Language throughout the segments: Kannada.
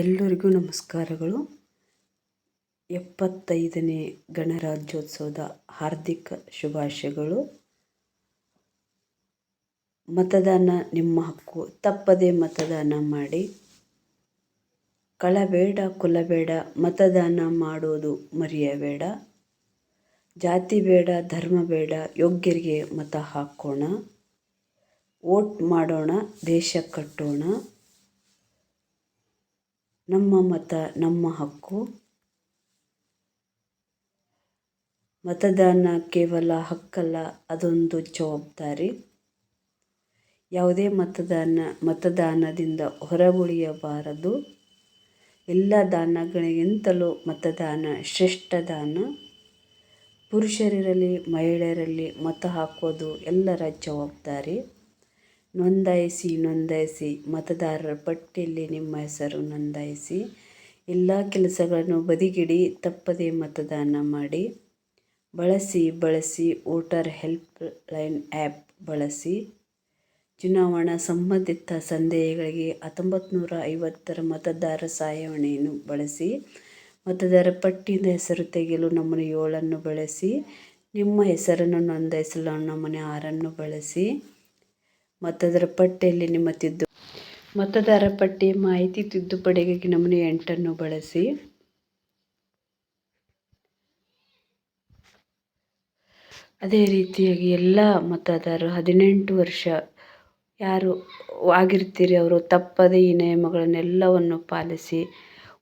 ಎಲ್ಲರಿಗೂ ನಮಸ್ಕಾರಗಳು. 75ನೇ ಗಣರಾಜ್ಯೋತ್ಸವದ ಹಾರ್ದಿಕ ಶುಭಾಶಯಗಳು. ಮತದಾನ ನಿಮ್ಮ ಹಕ್ಕು. ತಪ್ಪದೆ ಮತದಾನ ಮಾಡಿ. ಕಳಬೇಡ, ಕೊಲ್ಲಬೇಡ, ಮತದಾನ ಮಾಡೋದು ಮರೆಯಬೇಡ. ಜಾತಿ ಬೇಡ, ಧರ್ಮ ಬೇಡ, ಯೋಗ್ಯರಿಗೆ ಮತ ಹಾಕೋಣ. ವೋಟ್ ಮಾಡೋಣ, ದೇಶ ಕಟ್ಟೋಣ. ನಮ್ಮ ಮತ ನಮ್ಮ ಹಕ್ಕು. ಮತದಾನ ಕೇವಲ ಹಕ್ಕಲ್ಲ, ಅದೊಂದು ಜವಾಬ್ದಾರಿ. ಯಾವುದೇ ಮತದಾನದಿಂದ ಹೊರಗುಳಿಯಬಾರದು. ಎಲ್ಲ ದಾನಗಳಿಗಿಂತಲೂ ಮತದಾನ ಶ್ರೇಷ್ಠ ದಾನ. ಪುರುಷರಿರಲಿ ಮಹಿಳೆಯರಲ್ಲಿ ಮತ ಹಾಕೋದು ಎಲ್ಲರ ಜವಾಬ್ದಾರಿ. ನೋಂದಾಯಿಸಿ ಮತದಾರರ ಪಟ್ಟಿಯಲ್ಲಿ ನಿಮ್ಮ ಹೆಸರು ನೋಂದಾಯಿಸಿ. ಎಲ್ಲ ಕೆಲಸಗಳನ್ನು ಬದಿಗಿಡಿ, ತಪ್ಪದೆ ಮತದಾನ ಮಾಡಿ. ಬಳಸಿ ವೋಟರ್ ಹೆಲ್ಪ್ ಲೈನ್ ಆ್ಯಪ್ ಬಳಸಿ. ಚುನಾವಣಾ ಸಂಬಂಧಿತ ಸಂದೇಹಗಳಿಗೆ 1950 ಮತದಾರ ಸಹಾಯವಾಣಿಯನ್ನು ಬಳಸಿ. ಮತದಾರ ಪಟ್ಟಿಯಿಂದ ಹೆಸರು ತೆಗೆಯಲು ನಮೂನೆ 7 ಬಳಸಿ. ನಿಮ್ಮ ಹೆಸರನ್ನು ನೋಂದಾಯಿಸಲು ನಮೂನೆ 6 ಬಳಸಿ. ಮತದಾರ ಪಟ್ಟಿ ಮಾಹಿತಿ ತಿದ್ದುಪಡಿಗಾಗಿ ನಮೂನೆ 8 ಬಳಸಿ. ಅದೇ ರೀತಿಯಾಗಿ ಎಲ್ಲ ಮತದಾರರು 18 ವರ್ಷ ಯಾರು ಆಗಿರ್ತೀರಿ ಅವರು ತಪ್ಪದೇ ಈ ನಿಯಮಗಳನ್ನೆಲ್ಲವನ್ನು ಪಾಲಿಸಿ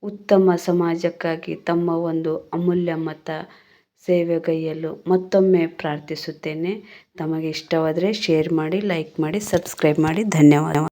ಉತ್ತಮ ಸಮಾಜಕ್ಕಾಗಿ ತಮ್ಮ ಒಂದು ಅಮೂಲ್ಯ ಮತ ಸೇವೆಗೈಯಲು ಮತ್ತೊಮ್ಮೆ ಪ್ರಾರ್ಥಿಸುತ್ತೇನೆ. ತಮಗೆ ಇಷ್ಟವಾದರೆ ಶೇರ್ ಮಾಡಿ, ಲೈಕ್ ಮಾಡಿ, ಸಬ್ಸ್ಕ್ರೈಬ್ ಮಾಡಿ. ಧನ್ಯವಾದ.